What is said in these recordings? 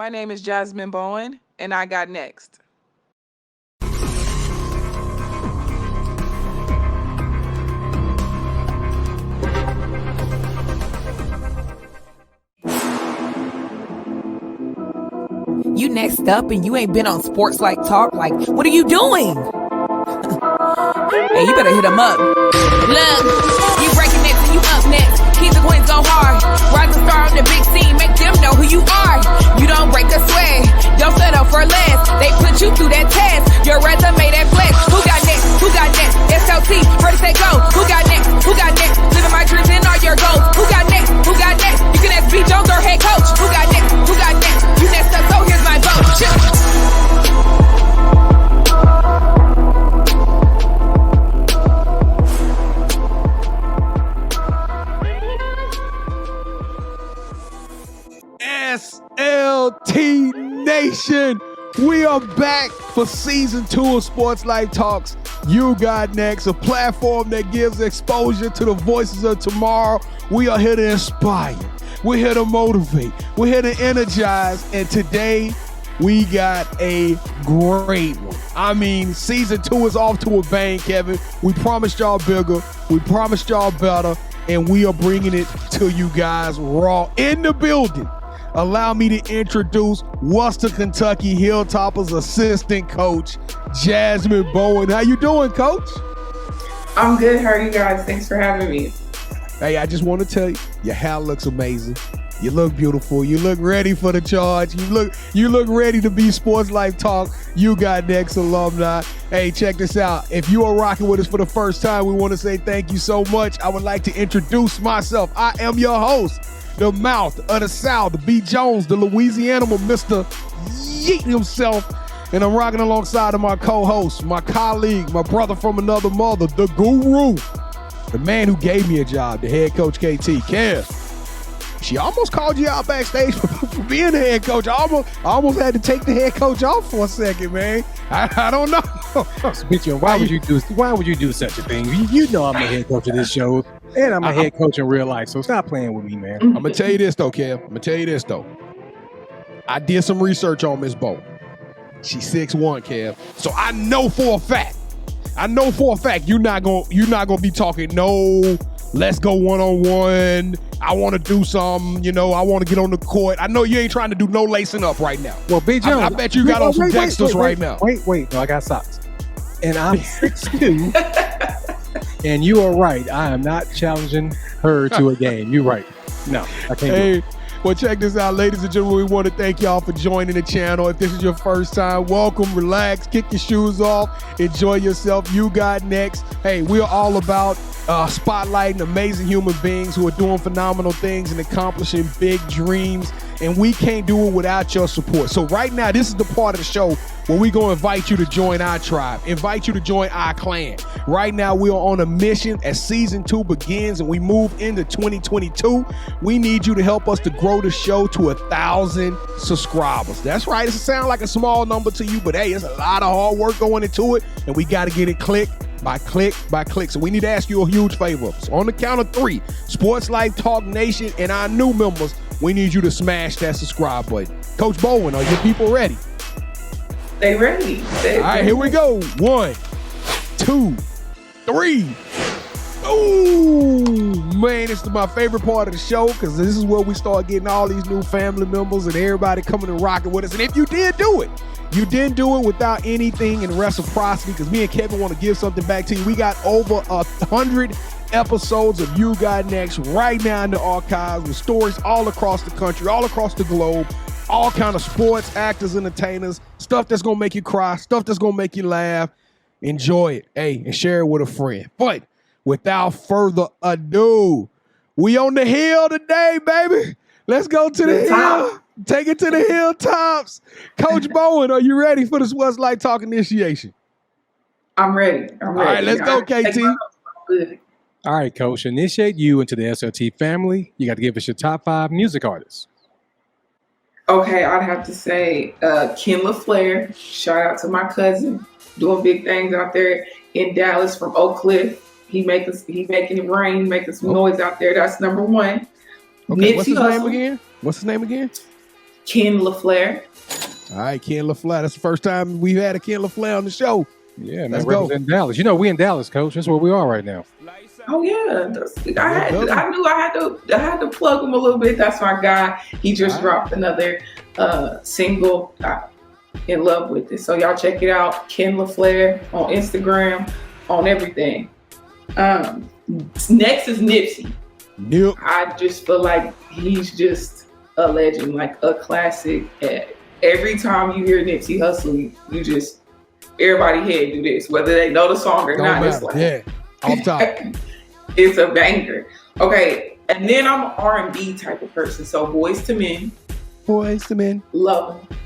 My name is Jhasmin Bowen, and I got next. You next up and you ain't been on SportsLifeTalk. Like, what are you doing? Hey, you better hit him up. Look, you breaking next and you up next. Keep the queens go hard. Rise and star on the big scene. Make them know who you are. You don't break a sweat. Don't settle for less. They put you through that test. Your resume that flex. Who got next? Who got next? SLT, ready, say go. Who got next? Who got next? Living my dreams and all your goals. Who got next? Who got next? You can ask B. Jones or head coach. Who got next? Who got next? You next up, so here's my vote. SLT Nation, we are back for season 2 of Sports Life Talks. You got next, a platform that gives exposure to the voices of tomorrow. We are here to inspire. We're here to motivate. We're here to energize. And today we got a great one. I mean, season 2 is off to a bang, Kevin. We promised y'all bigger. We promised y'all better. And we are bringing it to you guys raw in the building. Allow me to introduce Worcester, Kentucky Hilltoppers assistant coach, Jhasmin Bowen. How you doing, Coach? I'm good. How are you guys? Thanks for having me. Hey, I just want to tell you, your hair looks amazing. You look beautiful. You look ready for the charge. You look ready to be Sports Life Talk. You got next alumni. Hey, check this out. If you are rocking with us for the first time, we want to say thank you so much. I would like to introduce myself. I am your host, the mouth of the South, B. Jones, the Louisiana, Mr. Yeet himself. And I'm rocking alongside of my co-host, my colleague, my brother from another mother, the guru, the man who gave me a job, the head coach KT. Kev, she almost called you out backstage for being the head coach. I almost had to take the head coach off for a second, man. I don't know. Why would you do such a thing? You know I'm the head coach of this show, and I'm a head coach in real life, so stop playing with me, man. I'm going to tell you this, though, Kev. I did some research on Miss Bowen. She's 6'1", Kev. So I know for a fact you're not gonna be talking, no, let's go one-on-one. I want to do something, I want to get on the court. I know you ain't trying to do no lacing up right now. Well, Big Jones, I bet you got on some Dexters right now. Wait. No, I got socks. And I'm 6'2", and you are right. I am not challenging her to a game. You're right. No, I can't do it. Well, check this out, ladies and gentlemen. We want to thank y'all for joining the channel. If this is your first time, welcome, relax, kick your shoes off, enjoy yourself. You got next. Hey, we're all about spotlighting amazing human beings who are doing phenomenal things and accomplishing big dreams, and we can't do it without your support. So right now, this is the part of the show where we're going to invite you to join our tribe, invite you to join our clan. Right now, we are on a mission as season 2 begins and we move into 2022. We need you to help us to grow the show to 1,000 subscribers. That's right. It sounds like a small number to you, but hey, it's a lot of hard work going into it, and we got to get it click by click by click. So we need to ask you a huge favor. So on the count of 3, Sports Life Talk Nation and our new members, we need you to smash that subscribe button. Coach Bowen, are your people ready? They ready. All right, here we go. 1, 2, 3. Ooh, man, this is my favorite part of the show because this is where we start getting all these new family members and everybody coming and rocking with us. And if you did do it, you didn't do it without anything in reciprocity, because me and Kevin want to give something back to you. We got over 100 episodes of You Got Next right now in the archives with stories all across the country, all across the globe, all kind of sports, actors, entertainers, stuff that's going to make you cry, stuff that's going to make you laugh. Enjoy it. Hey, and share it with a friend. But without further ado, we on the hill today, baby. Let's go to the hill. Take it to the hilltops. Coach Bowen, are you ready for the Sports Life Talk initiation? I'm ready. All right, let's go, KT. All right, Coach. Initiate you into the SLT family. You got to give us your top 5 music artists. Okay, I'd have to say Ken LaFleur. Shout out to my cousin, doing big things out there in Dallas from Oak Cliff. He making it rain, making some noise out there. That's number 1. Okay, what's his name again? Ken LaFleur. All right, Ken LaFleur. That's the first time we've had a Ken LaFleur on the show. Yeah, man. Let's We're go. in Dallas. You know, we in Dallas, Coach. That's where we are right now. Oh yeah, I knew I had to plug him a little bit. That's my guy. He just dropped another single. In love with it. So y'all check it out. Ken LaFleur on Instagram, on everything. Next is Nipsey. Yep. I just feel like he's just a legend, like a classic. Every time you hear Nipsey Hussle, you just everybody head do this, whether they know the song or not. It's like, yeah, off top. It's a banger. Okay, and then I'm an R&B type of person. So Boyz II Men. Boyz II Men. Love them.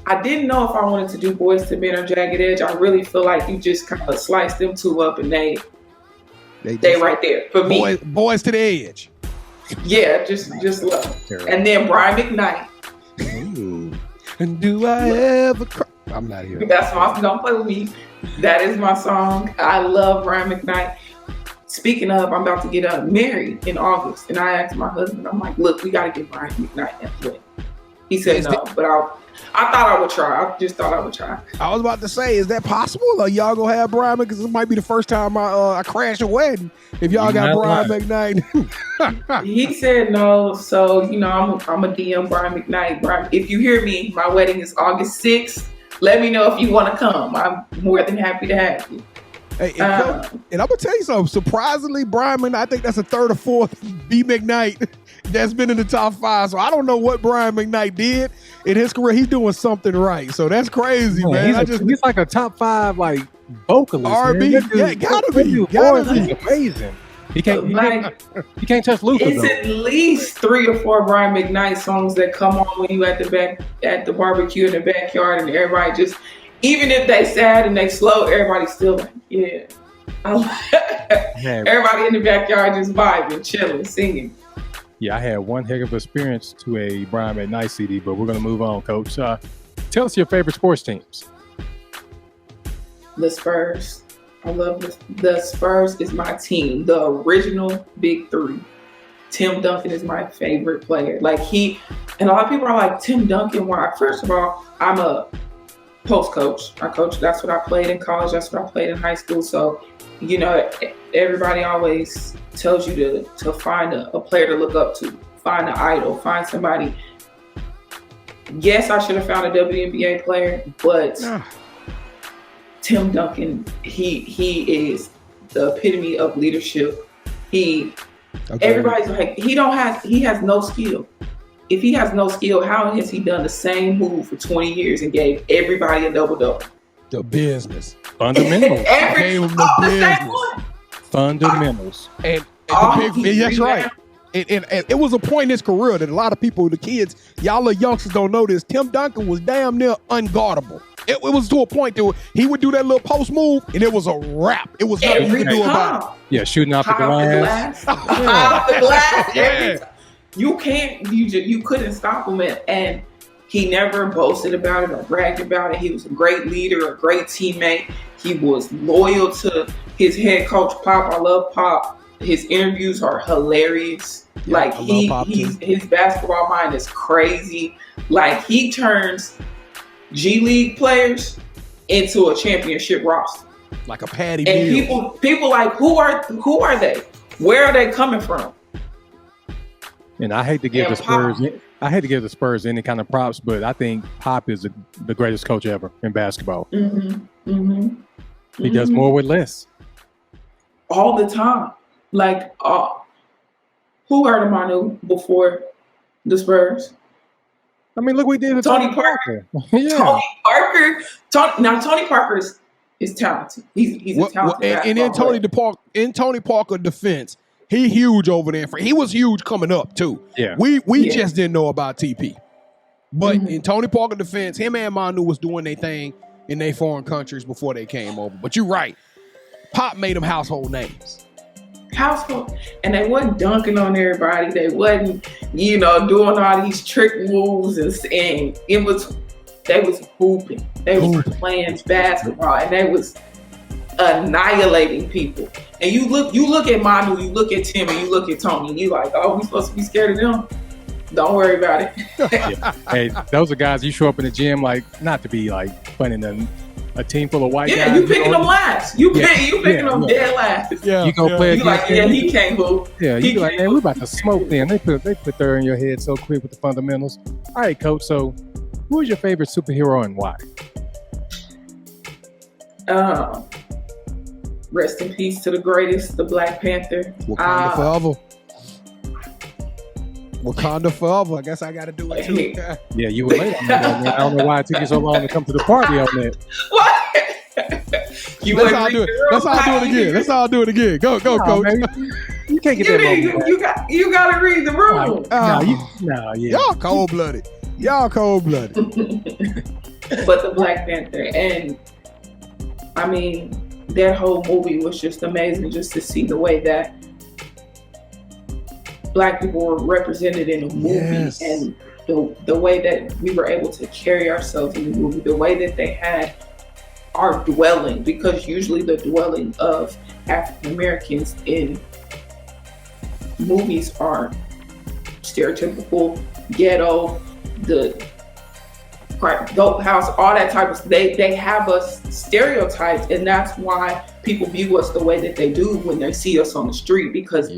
I didn't know if I wanted to do Boyz II Men or Jagged Edge. I really feel like you just kind of slice them two up and they right there for me. Boys to the edge. Yeah, just love. And then Brian McKnight. Ooh. And do I ever cry? I'm not here. That's my song. Don't play with me. That is my song. I love Brian McKnight. Speaking of, I'm about to get married in August, and I asked my husband, I'm like, look, we got to get Brian McKnight that play. He said no, but I thought I would try. I just thought I would try. I was about to say, is that possible? Or y'all gonna have Brian? Because it might be the first time I crash a wedding. If y'all got Brian McKnight. He said no. So, I'm a DM Brian McKnight. Brian, if you hear me, my wedding is August 6th. Let me know if you want to come. I'm more than happy to have you. Hey, and I'm gonna tell you something. Surprisingly, Brian McKnight, I think that's the third or fourth B McKnight that's been in the top 5. So I don't know what Brian McKnight did in his career. He's doing something right. So that's crazy, man. He's like a top 5 vocalist. R&B, yeah, gotta be. Amazing. He can't touch Luther. It's at least 3 or 4 Brian McKnight songs that come on when you at the barbecue in the backyard, and everybody just, even if they sad and they slow, everybody's still like, yeah. Everybody in the backyard just vibing, chilling, singing. Yeah, I had one heck of experience to a Brian McKnight CD, but we're going to move on, Coach. Tell us your favorite sports teams. The Spurs. I love the Spurs is my team. The original Big Three. Tim Duncan is my favorite player. And a lot of people are like, Tim Duncan, why? First of all, I'm a post coach. I coach, that's what I played in college. That's what I played in high school. So, everybody always tells you to find a player to look up to, find an idol, find somebody. Yes, I should have found a WNBA player, but Tim Duncan, he is the epitome of leadership. Everybody's like, he has no skill. If he has no skill, how has he done the same move for 20 years and gave everybody a double-double? The business. Fundamentals. Fundamentals. And that's right. And it was a point in his career that a lot of people, the kids, y'all little youngsters don't know this. Tim Duncan was damn near unguardable. It was to a point that he would do that little post move, and it was a wrap. It was nothing you could do about it. Yeah, shooting out the glass. Out the glass. Yeah. You couldn't stop him. And he never boasted about it or bragged about it. He was a great leader, a great teammate. He was loyal to his head coach, Pop. I love Pop. His interviews are hilarious. Yeah, his basketball mind is crazy. He turns G League players into a championship roster. Like a Patty And Mills. people like, who are they? Where are they coming from? And I hate to give the Spurs any kind of props, but I think Pop is the greatest coach ever in basketball. He does more with less. All the time. Who heard of Manu before the Spurs? I mean, look what he did with Tony Parker. Yeah. Tony Parker is talented. He's a talented and in Tony Parker defense, he huge over there. He was huge coming up too. Yeah. We just didn't know about TP. But in Tony Parker defense, him and Manu was doing their thing in their foreign countries before they came over. But you're right. Pop made them household names. And they wasn't dunking on everybody. They wasn't, doing all these trick moves and they was hooping. They was playing basketball and they was annihilating people. And you look at Manu, you look at Tim, and you look at Tony, and you like, oh, we supposed to be scared of them? Don't worry about it. Yeah. Hey, those are guys you show up in the gym like, not to be like funny, a team full of white guys. Yeah, you picking them last. You picking them dead last. Yeah, you gonna play? You like, he can't move. Yeah, you be like, man, we about to smoke them. They put there in your head so quick with the fundamentals. All right, coach. So, who is your favorite superhero and why? Rest in peace to the greatest, the Black Panther. Wakanda forever. Wakanda forever. I guess I got to do it too. Yeah, you were late on that, man. I don't know why it took you so long to come to the party on that. What? That's how I do it. That's how I do it again. That's how I do it again. Go, coach. Man. You can't get that moment. You got to read the room. Y'all cold-blooded. But the Black Panther, and I mean, that whole movie was just amazing, just to see the way that Black people were represented in the movie, and the way that we were able to carry ourselves in the movie, the way that they had our dwelling, because usually the dwelling of African Americans in movies are stereotypical, ghetto, the dope house, all that type of stuff. They have us stereotyped, and that's why people view us the way that they do when they see us on the street. Because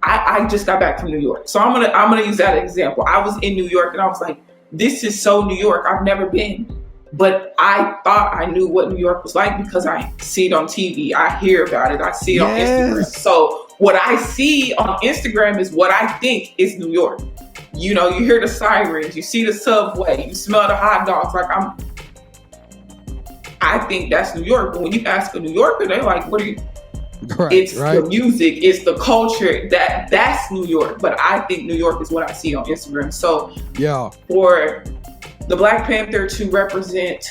I just got back from New York, so I'm gonna use that example. I was in New York, and I was like, this is so New York. I've never been, but I thought I knew what New York was like because I see it on TV, I hear about it, I see it on Instagram. So what I see on Instagram is what I think is New York. You know, you hear the sirens, you see the subway, you smell the hot dogs. Like I think that's New York. But when you ask a New Yorker, they're like, "What are you?" It's the music, it's the culture. That's New York. But I think New York is what I see on Instagram. So for the Black Panther to represent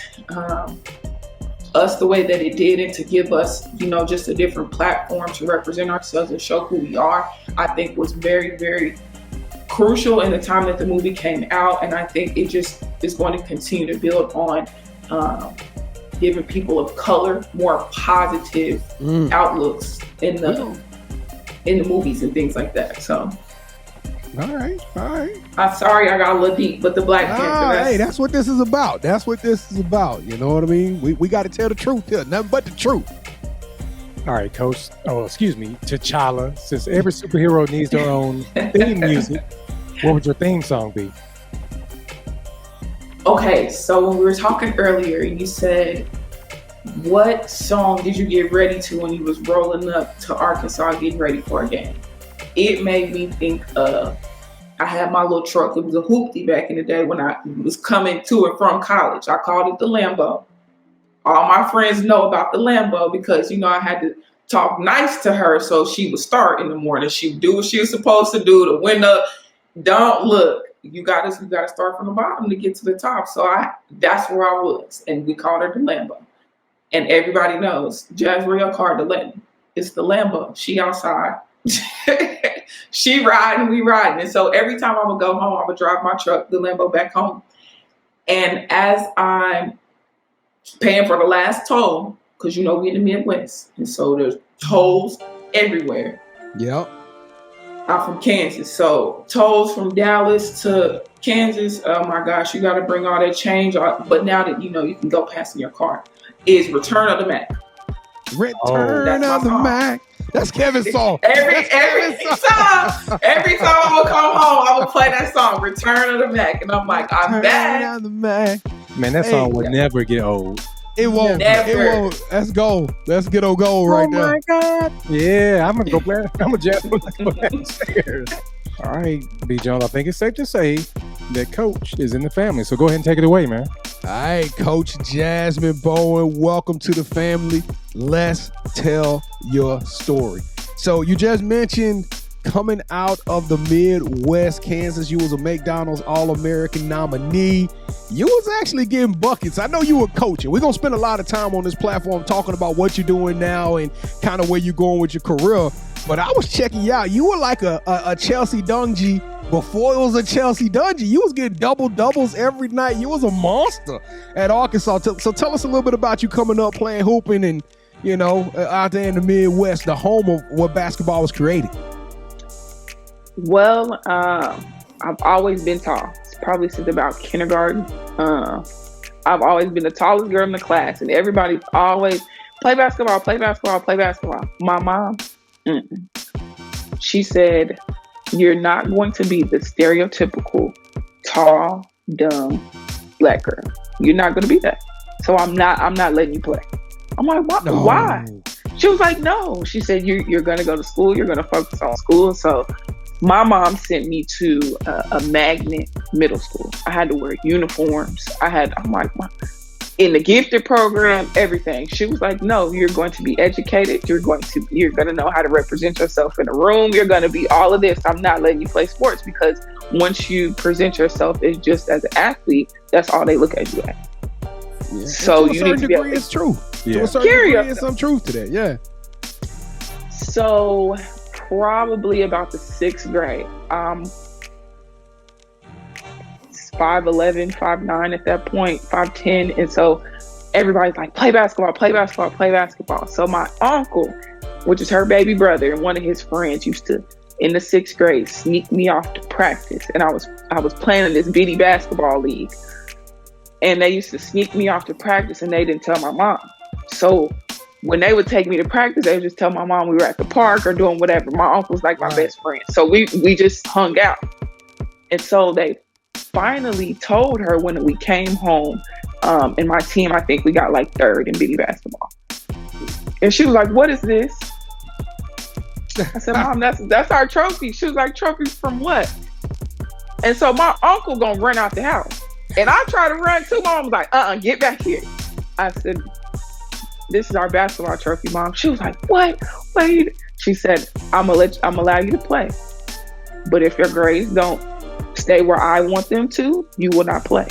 us the way that it did, and to give us, you know, just a different platform to represent ourselves and show who we are, I think was very, very crucial in the time that the movie came out. And I think it just is going to continue to build on giving people of color more positive outlooks in the movies and things like that. So all right. I'm sorry I got a little deep, but the Black Panther. Hey, that's what this is about. You know what I mean? We got to tell the truth here. Nothing but the truth. All right, Coach. Oh, excuse me, T'Challa. Since every superhero needs their own theme music, what would your theme song be? Okay, so when we were talking earlier, you said, what song did you get ready to when you was rolling up to Arkansas getting ready for a game? It made me think of, I had my little truck. It was a hoopty back in the day when I was coming to and from college. I called it the Lambo. All my friends know about the Lambo because, you know, I had to talk nice to her so she would start in the morning. She would do what she was supposed to do. The window, don't look. You got to start from the bottom to get to the top. So that's where I was, and we called her the Lambo. And everybody knows, Jazz, where your car, the Lambo. It's the Lambo. She outside. She riding, we riding. And so every time I would go home, I would drive my truck, the Lambo, back home. And as I'm paying for the last toll, because, you know, we in the Midwest, and so there's tolls everywhere. Yep. I'm from Kansas, so tolls from Dallas to Kansas, oh my gosh, you got to bring all that change. But now that, you know, you can go past in your car, is Return of the Mac. Return of the Mac. That's Kevin's song. Every time I would come home, I would play that song, Return of the Mac. And I'm like, I'm back. Return of the Mac. Man, that song would never get old. It won't. Never. It won't. Let's go. Let's get on goal right now. Oh my God. Yeah, I'm gonna go play. I'm a jazz downstairs. All right, B. Jones. I think it's safe to say that Coach is in the family. So go ahead and take it away, man. All right, Coach Jhasmin Bowen. Welcome to the family. Let's tell your story. So you just mentioned coming out of the Midwest, Kansas. You was a McDonald's All-American nominee. You was actually getting buckets. I know you were coaching. We're going to spend a lot of time on this platform talking about what you're doing now and kind of where you're going with your career. But I was checking you out. You were like a Chelsea Dungy before it was a Chelsea Dungy. You was getting double-doubles every night. You was a monster at Arkansas. So tell us a little bit about you coming up, playing hooping, and, you know, out there in the Midwest, the home of where basketball was created. Well, I've always been tall, probably since about kindergarten. I've always been the tallest girl in the class, and everybody's always play basketball, play basketball, play basketball. My mom, she said, you're not going to be the stereotypical tall, dumb black girl. You're not going to be that. So I'm not letting you play. I'm like, why? No. Why? She was like, no. She said, you're going to go to school. You're going to focus on school. So my mom sent me to a magnet middle school. I had to wear uniforms. I'm like, in the gifted program, everything. She was like, no, you're going to be educated. You're going to know how to represent yourself in a room. You're going to be all of this. I'm not letting you play sports, because once you present yourself as just as an athlete, that's all they look at you at. Yeah. So to a you need to be able it's true. Yeah. To a certain degree, there's some truth to that. Yeah. So probably about the 6th grade, 5'11", 5'9" at that point, 5'10", and so everybody's like, play basketball, play basketball, play basketball. So my uncle, which is her baby brother, and one of his friends used to, in the 6th grade, sneak me off to practice, and I was playing in this bitty basketball league, and they used to sneak me off to practice, and they didn't tell my mom. So when they would take me to practice, they would just tell my mom we were at the park or doing whatever. My uncle's like my best friend, so we just hung out, and so they finally told her when we came home, and my team, I think we got like 3rd in bitty basketball. And she was like, what is this? I said, Mom, that's our trophy. She was like, trophies from what? And so my uncle gonna run out the house. And I try to run too. Mom was like, get back here. I said, this is our basketball trophy, Mom. She was like, what? Wait. She said, I'm allow you to play. But if your grades don't stay where I want them to, you will not play.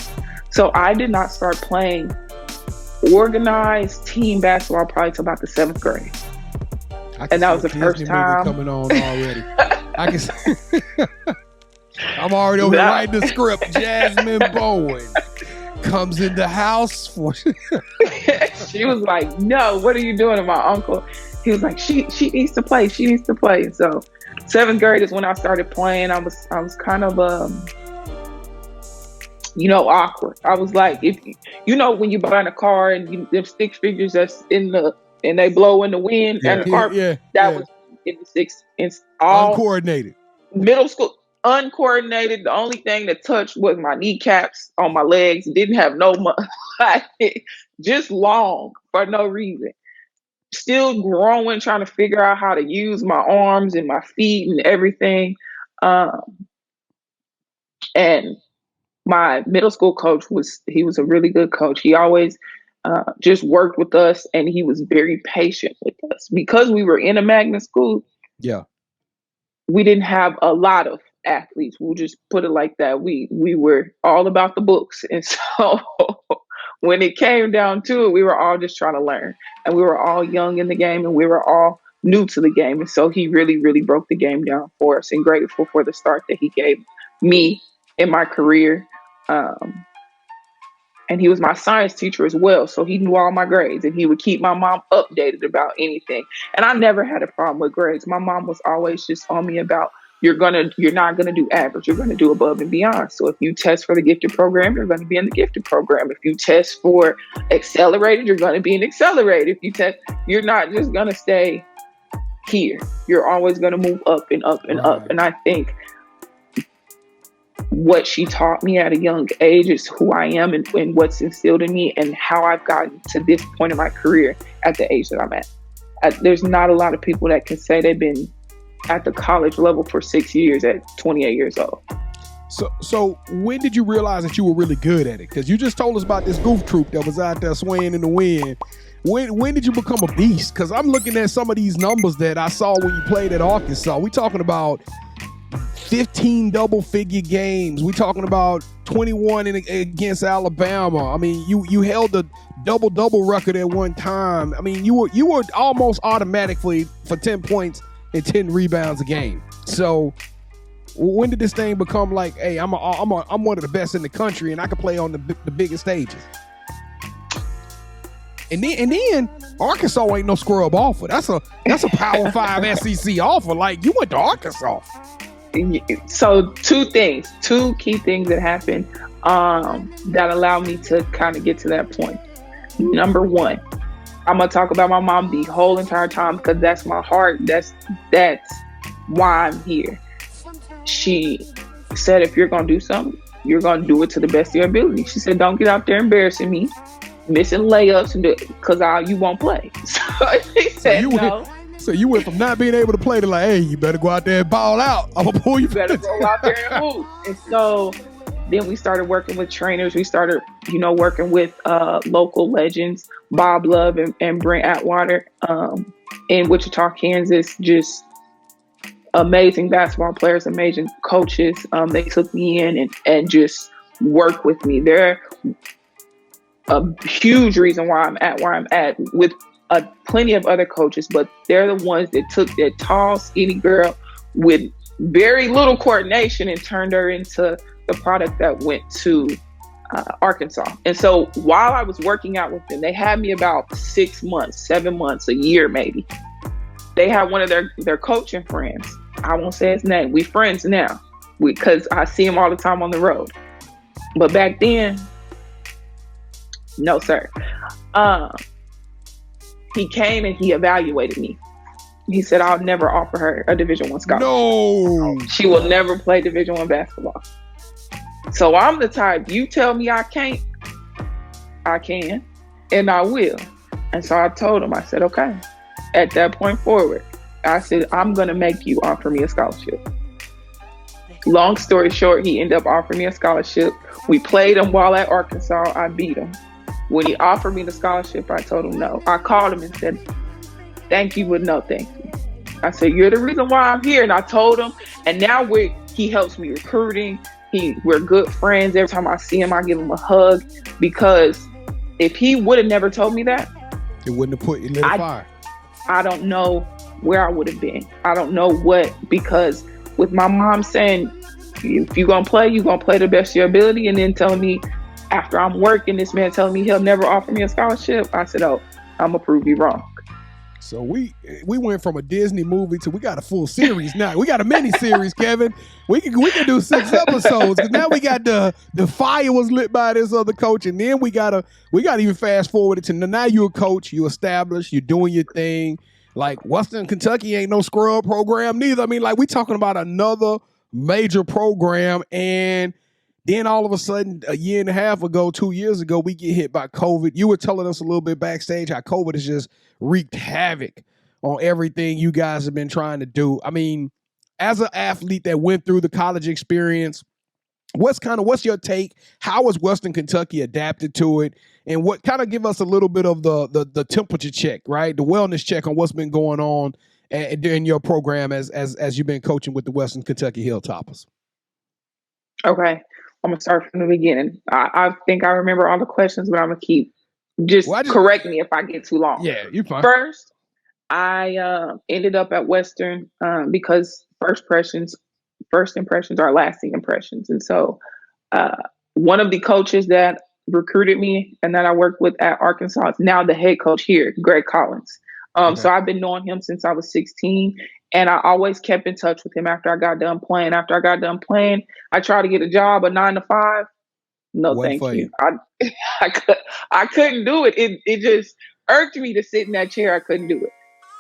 So I did not start playing organized team basketball probably till about the 7th grade. And that was the first time coming on already. I can see. I'm already over here writing the script. Jhasmin Bowen comes in the house for. She was like, no, what are you doing? And my uncle, he was like, she needs to play. She needs to play. So 7th grade is when I started playing. I was kind of awkward. I was like, if when you buy a car and them stick figures that's and they blow in the wind and the carpet, that was in the 6th. It's all uncoordinated. Middle school, uncoordinated. The only thing that touched was my kneecaps on my legs. Didn't have just long for no reason. Still growing, trying to figure out how to use my arms and my feet and everything. And my middle school coach was a really good coach. He always just worked with us, and he was very patient with us. Because we were in a magnet school, we didn't have a lot of athletes. We'll just put it like that. We were all about the books. And so when it came down to it, we were all just trying to learn. And we were all young in the game, and we were all new to the game. And so he really, really broke the game down for us, and grateful for the start that he gave me in my career. And he was my science teacher as well. So he knew all my grades, and he would keep my mom updated about anything. And I never had a problem with grades. My mom was always just on me about, you're not going to do average. You're going to do above and beyond. So if you test for the gifted program, you're going to be in the gifted program. If you test for accelerated, you're going to be in accelerated. If you test, you're not just going to stay here. You're always going to move up and up and up. And I think what she taught me at a young age is who I am, and what's instilled in me, and how I've gotten to this point in my career at the age that I'm at. There's not a lot of people that can say they've been at the college level for 6 years at 28 years old. So when did you realize that you were really good at it? Because you just told us about this goof troop that was out there swaying in the wind. When did you become a beast? Because I'm looking at some of these numbers that I saw when you played at Arkansas. We talking about 15 double-figure games. We talking about 21 against Alabama. I mean, you held the double-double record at one time. I mean, you were almost automatically for 10 points and 10 rebounds a game. So when did this thing become like, hey, I'm one of the best in the country, and I can play on the biggest stages? And then Arkansas ain't no scrub offer. That's a Power 5 SEC offer. Like, you went to Arkansas. So two key things that happened that allowed me to kind of get to that point. Number one, I'm gonna talk about my mom the whole entire time because that's my heart. That's why I'm here. She said, if you're gonna do something, you're gonna do it to the best of your ability. She said, don't get out there embarrassing me, missing layups, and because you won't play. So she said no. So you went from not being able to play to like, hey, you better go out there and ball out. I'm gonna pull you. Better go out there and move. And so then we started working with trainers. We started, working with local legends, Bob Love and Brent Atwater in Wichita, Kansas. Just amazing basketball players, amazing coaches. They took me in and just worked with me. They're a huge reason why I'm at where I'm at with plenty of other coaches, but they're the ones that took that tall, skinny girl with very little coordination and turned her into the product that went to Arkansas. And so while I was working out with them, they had me about 6 months, 7 months, a year maybe. They had one of their coaching friends. I won't say his name. We friends now because I see him all the time on the road. But back then, no, sir. He came and he evaluated me. He said, I'll never offer her a Division I scholarship. No. She will never play Division I basketball. So I'm the type, you tell me I can't, I can, and I will. And so I told him, I said, okay. At that point forward, I said, I'm going to make you offer me a scholarship. Long story short, he ended up offering me a scholarship. We played him while at Arkansas. I beat him. When he offered me the scholarship, I told him no. I called him and said, thank you, but no thank you. I said, you're the reason why I'm here. And I told him, and now he helps me recruiting. We're good friends. Every time I see him, I give him a hug, because if he would have never told me that, it wouldn't have put you in the fire. I don't know where I would have been. I don't know what, because with my mom saying, if you're going to play, you're going to play the best of your ability, and then telling me after I'm working, this man telling me he'll never offer me a scholarship, I said, oh, I'm going to prove you wrong. So we went from a Disney movie to we got a full series now. We got a mini series, Kevin. We can do 6 episodes, because now we got the fire was lit by this other coach, and then we gotta even fast forward it to now you're a coach, you established, you're doing your thing. Like Western Kentucky ain't no scrub program neither. I mean, like we talking about another major program, and then all of a sudden, a year and a half ago, 2 years ago, we get hit by COVID. You were telling us a little bit backstage how COVID has just wreaked havoc on everything you guys have been trying to do. I mean, as an athlete that went through the college experience, what's your take? How has Western Kentucky adapted to it? And what kind of give us a little bit of the temperature check, right? The wellness check on what's been going on during your program as you've been coaching with the Western Kentucky Hilltoppers. Okay. I'm going to start from the beginning. I think I remember all the questions, but I'm going to keep correct me if I get too long. Yeah, you're fine. First, I ended up at Western because first impressions are lasting impressions. And so one of the coaches that recruited me and that I worked with at Arkansas is now the head coach here, Greg Collins. So I've been knowing him since I was 16. And I always kept in touch with him after I got done playing. After I got done playing, I tried to get a job, a 9 to 5. No, thank you. I couldn't do it. It just irked me to sit in that chair. I couldn't do it.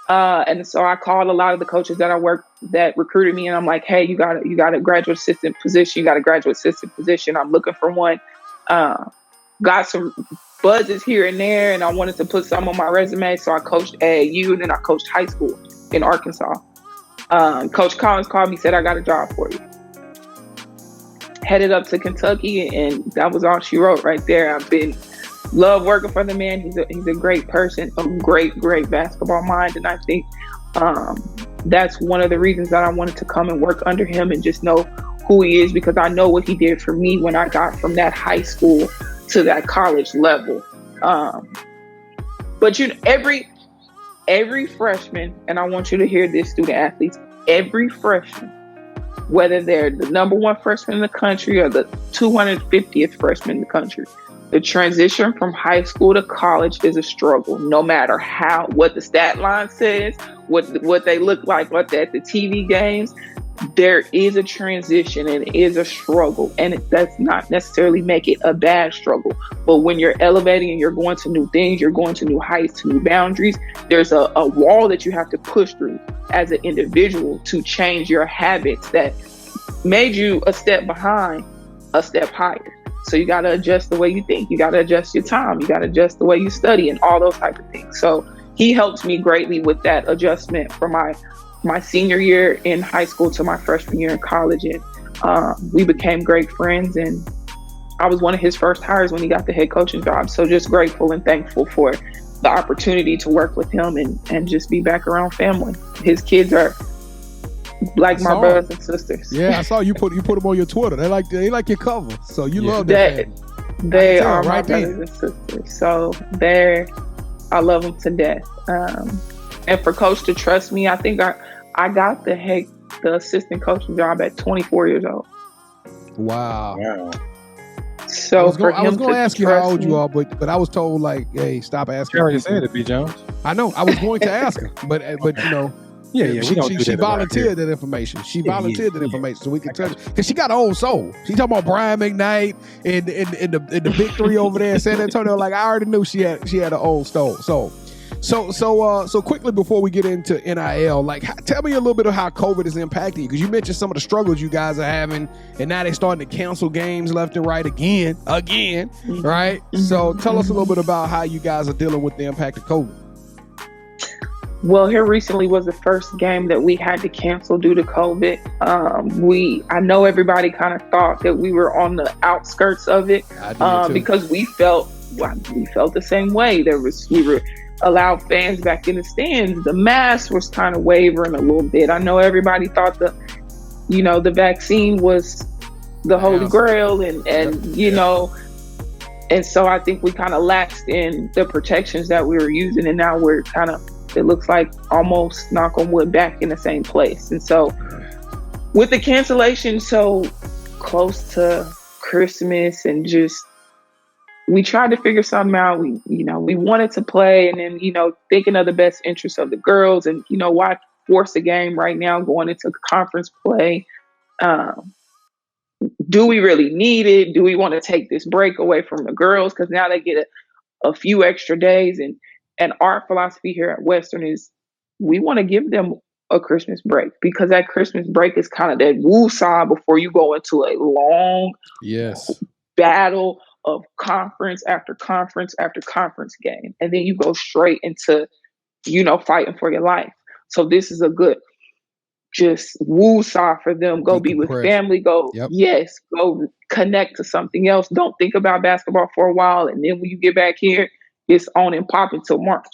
And so I called a lot of the coaches that I worked that recruited me, and I'm like, hey, you got a graduate assistant position. You got a graduate assistant position. I'm looking for one. Got some buzzes here and there, and I wanted to put some on my resume. So I coached AAU, and then I coached high school in Arkansas. Coach Collins called me, said, I got a job for you. Headed up to Kentucky, and that was all she wrote right there. Love working for the man. He's a great person, a great basketball mind. And I think that's one of the reasons that I wanted to come and work under him and just know who he is, because I know what he did for me when I got from that high school to that college level. But every freshman, and I want you to hear this, student athletes, every freshman, whether they're the number 1 freshman in the country or the 250th freshman in the country, the transition from high school to college is a struggle, no matter what the stat line says, what they look like at the TV games. there is a transition and it is a struggle, and it does not necessarily make it a bad struggle. But when you're elevating and you're going to new things, you're going to new heights, to new boundaries, there's a wall that you have to push through as an individual to change your habits that made you a step behind, a step higher. So you got to adjust the way you think. You got to adjust your time. You got to adjust the way you study and all those type of things. So he helps me greatly with that adjustment for my senior year in high school to my freshman year in college. And we became great friends, and I was one of his first hires when he got the head coaching job. So just grateful and thankful for the opportunity to work with him and just be back around family. His kids are like my brothers and sisters. Yeah, I saw you put them on your Twitter. They like your cover. So you love that. They are my brothers and sisters. So I love them to death. And for Coach to trust me, I think I got the assistant coaching job at 24 years old. Wow. So I was going to ask you how old you are, but I was told hey, stop asking. You already said it, B. Jones. I know. I was going to ask her, but you know. Yeah. She volunteered that information. She volunteered that information so we could tell because she got an old soul. She talking about Brian McKnight and the big three over there in San Antonio. Like I already knew she had an old soul. So quickly before we get into NIL, tell me a little bit of how COVID is impacting you, because you mentioned some of the struggles you guys are having, and now they're starting to cancel games left and right again, right? Mm-hmm. So tell us a little bit about how you guys are dealing with the impact of COVID. Well, here recently was the first game that we had to cancel due to COVID. I know everybody kind of thought that we were on the outskirts of it because we felt the same way. We were allowed fans back in the stands. The mask was kind of wavering a little bit. I know everybody thought the vaccine was the holy grail, and so I think we kind of laxed in the protections that we were using, and now we're kind of, it looks like almost, knock on wood, back in the same place. And so with the cancellation so close to Christmas, and just, we tried to figure something out. We wanted to play, and then, thinking of the best interests of the girls, and, why force a game right now going into conference play? Do we really need it? Do we want to take this break away from the girls? Because now they get a few extra days, and our philosophy here at Western is we want to give them a Christmas break, because that Christmas break is kind of that woo-saw before you go into a long battle of conference after conference after conference game. And then you go straight into, fighting for your life. So this is a good just woo-saw for them. Go be with family. Go connect to something else. Don't think about basketball for a while. And then when you get back here, it's on and popping till March.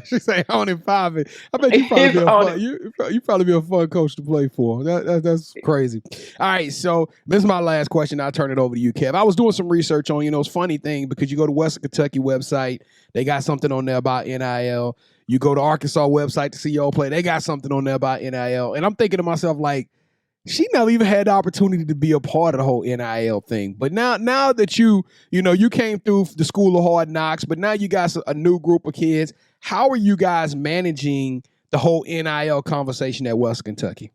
She say on and popping. I bet you probably be a fun coach to play for. That's crazy. All right, so this is my last question. I'll turn it over to you, Kev. I was doing some research on, it's funny thing, because you go to Western Kentucky website, they got something on there about NIL. You go to Arkansas website to see y'all play, they got something on there about NIL. And I'm thinking to myself, she never even had the opportunity to be a part of the whole NIL thing. But now that you came through the School of Hard Knocks, but now you got a new group of kids. How are you guys managing the whole NIL conversation at West Kentucky?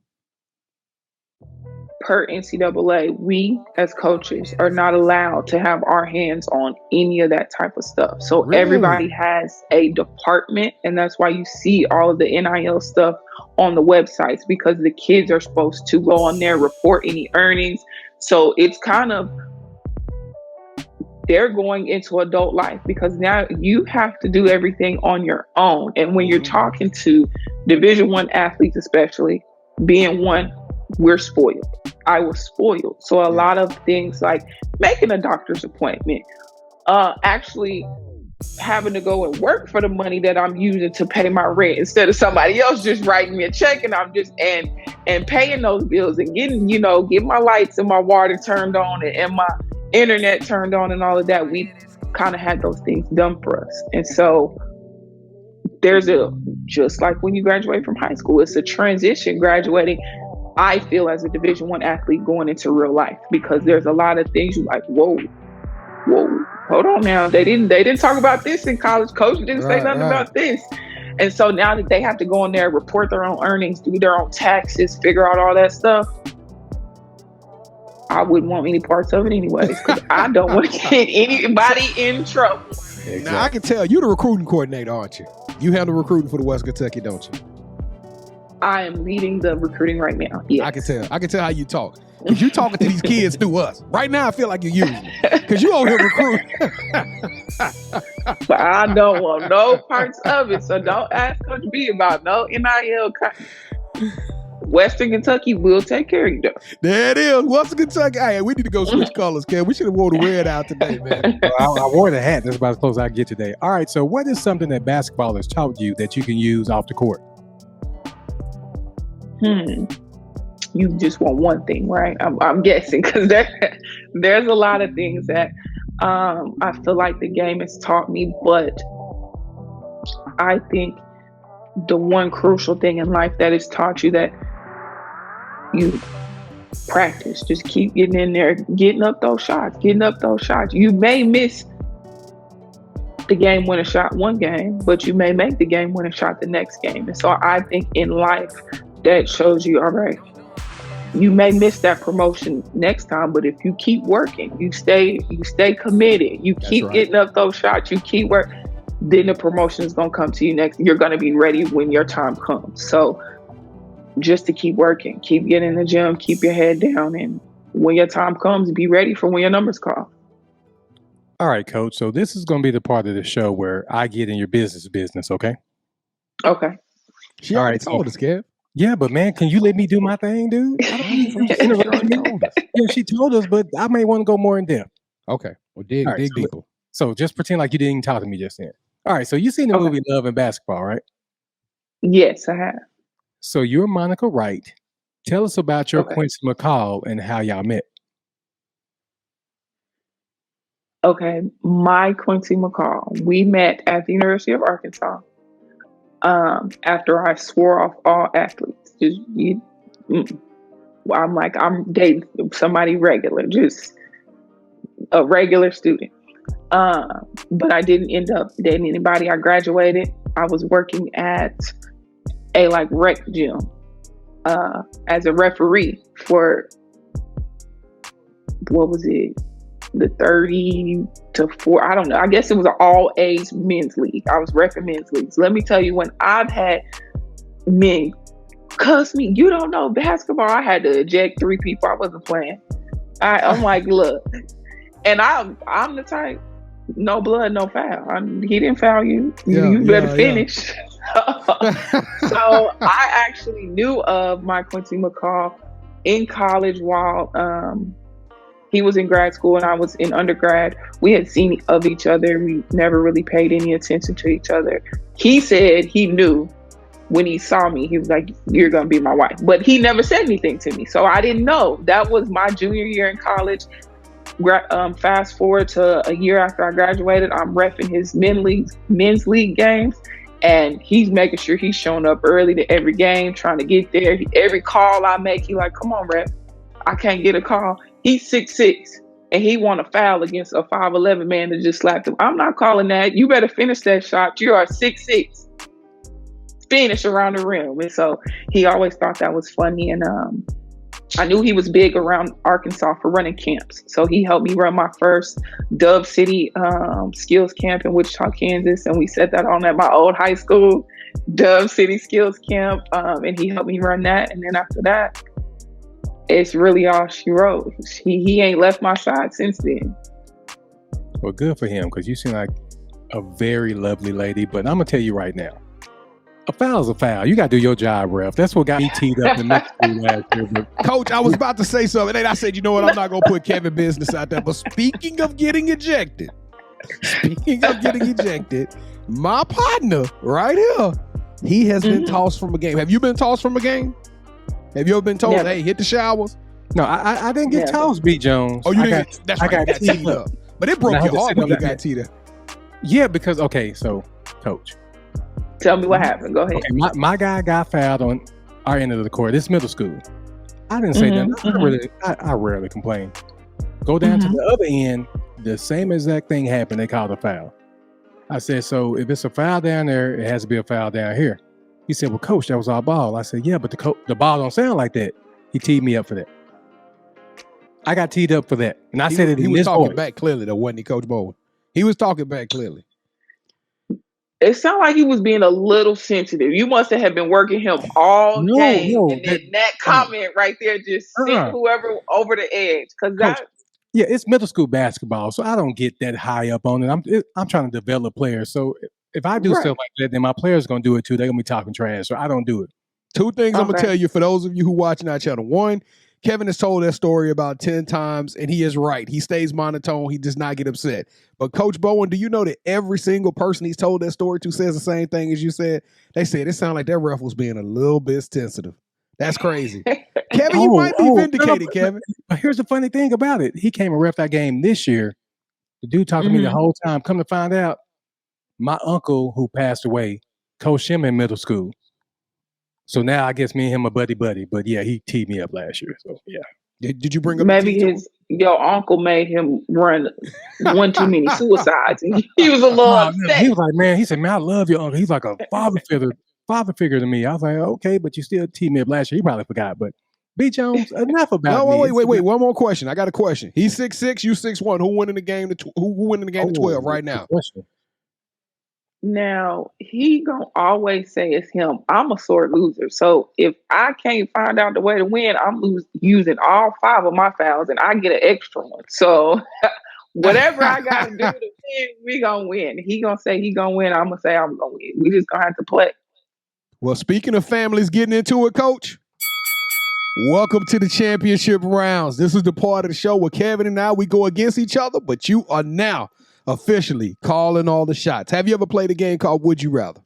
Per NCAA, we as coaches are not allowed to have our hands on any of that type of stuff. So Everybody has a department, and that's why you see all of the NIL stuff on the websites, because the kids are supposed to go on there, report any earnings. So it's kind of, they're going into adult life, because now you have to do everything on your own. And when you're talking to Division I athletes, especially, being one, we're spoiled. I was spoiled. So a lot of things like making a doctor's appointment, actually having to go and work for the money that I'm using to pay my rent, instead of somebody else just writing me a check, and I'm just and paying those bills, and getting my lights and my water turned on, and my internet turned on, and all of that. We kind of had those things done for us. And so there's just like when you graduate from high school, it's a transition graduating, I feel, as a Division I athlete going into real life, because there's a lot of things you're like, whoa, hold on now. They didn't talk about this in college. Coach didn't say nothing about this. And so now that they have to go in there, report their own earnings, do their own taxes, figure out all that stuff, I wouldn't want any parts of it anyways, because I don't want to get anybody in trouble. Exactly. Now, I can tell you're the recruiting coordinator, aren't you? You handle recruiting for the West Kentucky, don't you? I am leading the recruiting right now. Yes. I can tell how you talk. Because you're talking to these kids through us. Right now, I feel like you're using me. Because you over here recruiting. But I don't want no parts of it. So don't ask Coach B about no NIL. Western Kentucky will take care of you, though. There it is. Western Kentucky. Hey, we need to go switch colors, Ken. We should have worn the red out today, man. I wore the hat. That's about as close as I get today. All right, so what is something that basketball has taught you that you can use off the court? You just want one thing, right? I'm guessing, because there's a lot of things that I feel like the game has taught me, but I think the one crucial thing in life that it's taught you, that you practice, just keep getting in there, getting up those shots. You may miss the game winning shot one game, but you may make the game winning shot the next game. And so I think in life that shows you, all right, you may miss that promotion next time, but if you keep working, you stay committed, you keep getting up those shots, you keep working, then the promotion is going to come to you next. You're going to be ready when your time comes. So just to keep working, keep getting in the gym, keep your head down, and when your time comes, be ready for when your number's called. All right, Coach. So this is going to be the part of the show where I get in your business, okay? Okay. She already told us, Kev. Yeah, but man, can you let me do my thing, dude? Yeah, she told us, but I may want to go more in depth. Okay. Well, dig deeper. So just pretend like you didn't talk to me just then. All right. So you seen the movie Love and Basketball, right? Yes, I have. So you're Monica Wright. Tell us about your Quincy McCall and how y'all met. Okay. My Quincy McCall. We met at the University of Arkansas. After I swore off all athletes, I'm dating somebody regular, just a regular student. But I didn't end up dating anybody. I graduated. I was working at a rec gym as a referee for, what was it? The 30 to 4, I don't know. I guess it was an all-age men's league. I was reffing men's leagues. Let me tell you, when I've had men cuss me, you don't know basketball, I had to eject 3 people. I wasn't playing. I'm like, look, and I'm the type, no blood, no foul. He didn't foul you. You better finish. Yeah. So I actually knew of my Quincy McCall in college while he was in grad school and I was in undergrad. We had seen of each other. We never really paid any attention to each other. He said he knew when he saw me. He was like, "You're going to be my wife." But he never said anything to me. So I didn't know. That was my junior year in college. Fast forward to a year after I graduated, I'm reffing his men's league games. And he's making sure he's showing up early to every game, trying to get there. Every call I make, he like, "Come on, ref. I can't get a call." He's 6'6", and he want to foul against a 5'11" man that just slapped him. I'm not calling that. You better finish that shot. You are 6'6". Finish around the rim. And so he always thought that was funny. And I knew he was big around Arkansas for running camps. So he helped me run my first Dove City skills camp in Wichita, Kansas. And we set that on at my old high school, Dove City skills camp. And he helped me run that. And then after that, it's really all she wrote. He ain't left my side since then. Well, good for him, because you seem like a very lovely lady. But I'm going to tell you right now, a foul is a foul. You got to do your job, ref. That's what got me teed up in next last year. But Coach, I was about to say something. And I said, you know what? I'm not going to put Kevin business out there. But speaking of getting ejected, my partner right here, he has been tossed from a game. Have you been tossed from a game? Have you ever been told, hey, hit the showers? No, I didn't get tossed, B. Jones. Oh, you didn't? That's right. I got teed up. But it broke your heart when you got teed up. Yeah, because, so, Coach. Tell me what happened. Go ahead. Okay, my guy got fouled on our end of the court. It's middle school. I didn't say that. I rarely complain. Go down to the other end, the same exact thing happened. They called a foul. I said, so if it's a foul down there, it has to be a foul down here. He said, well, coach, that was our ball. I said, yeah, but the ball don't sound like that. He teed me up for that. I got teed up for that. And I said it in he was this talking voice. back clearly, though, wasn't he, Coach Bowen? He was talking back clearly. It sounded like he was being a little sensitive. You must have been working him all day. And then that comment right there just sent whoever over the edge. Yeah, it's middle school basketball, so I don't get that high up on it. I'm trying to develop players. So if I do stuff like that, then my players going to do it too. They're going to be talking trash, so I don't do it. Two things I'm going to tell you for those of you who watching our channel. One, Kevin has told that story about 10 times, and he is right. He stays monotone. He does not get upset. But Coach Bowen, do you know that every single person he's told that story to says the same thing as you said? They said it sounded like that ref was being a little bit sensitive. That's crazy. Kevin, you might be vindicated, Kevin. But here's the funny thing about it. He came and ref that game this year. The dude talked to me the whole time. Come to find out, my uncle who passed away coached him in middle school. So now I guess me and him are buddy. But yeah, he teed me up last year. So yeah. Did you bring up maybe your uncle made him run one too many suicides? And he was a little upset. He was like, man, he said, man, I love your uncle. He's like a father figure to me. I was like, okay, but you still teed me up last year. He probably forgot, but B. Jones, enough about me. Wait. One more question. I got a question. He's 6'6", you 6'1". Who winning the game? Who winning the game to 12 right now? Now, he gonna always say it's him. I'm a sore loser. So if I can't find out the way to win, I'm using all 5 of my fouls and I get an extra one. So whatever I got to do to win, we gonna win. He gonna say he gonna win. I'm gonna say I'm gonna win. We just gonna have to play. Well, speaking of families getting into it, Coach, welcome to the championship rounds. This is the part of the show where Kevin and I, we go against each other, but you are now officially calling all the shots. Have you ever played a game called Would You Rather?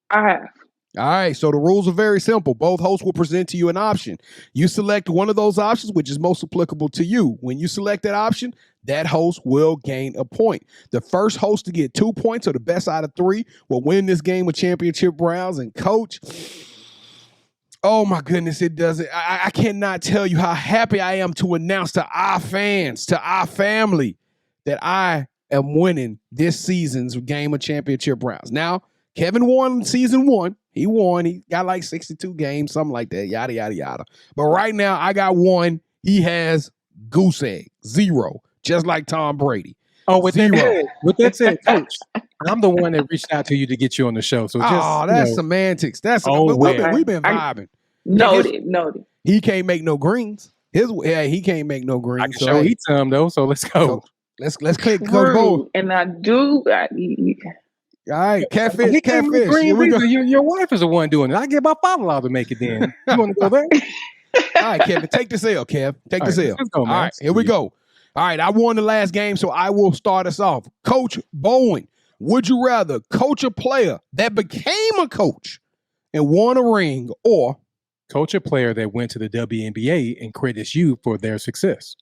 I have. All right, so the rules are very simple. Both hosts will present to you an option. You select one of those options, which is most applicable to you. When you select that option, that host will gain a point. The first host to get 2 points or the best out of 3 will win this game with championship rounds. And Coach, oh my goodness, it doesn't. I cannot tell you how happy I am to announce to our fans, to our family, that I am winning this season's game of championship rounds. Now, Kevin won season 1. He won. He got like 62 games, something like that, yada, yada, yada. But right now, I got 1. He has goose egg, 0, just like Tom Brady. Oh, with that said, Coach, I'm the one that reached out to you to get you on the show. So that's semantics. We've been vibing. Noted. He can't make no greens. He can't make no greens. I can show eat some though. So let's go. Let's click Coach Bowen. And I do. All right, catfish. Your wife is the one doing it. I get my father-in-law to make it then. You want to go there? All right, Kevin, take this L, Kev. Take this L. All right, here we go. All right, I won the last game, so I will start us off. Coach Bowen, would you rather coach a player that became a coach and won a ring, or coach a player that went to the WNBA and credits you for their success?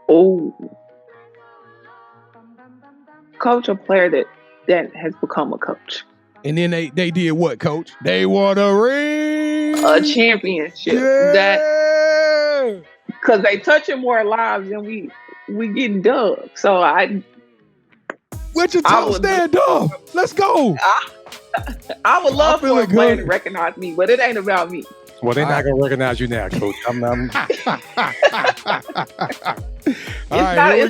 Oh. Coach a player that has become a coach. And then they did what, Coach? They won a ring. A championship. Yeah. Because they touching more lives than we getting dug. So Wichita, stand up. Let's go. I would love for a player to recognize me, but it ain't about me. Well, they're not going to recognize you now, Coach. It's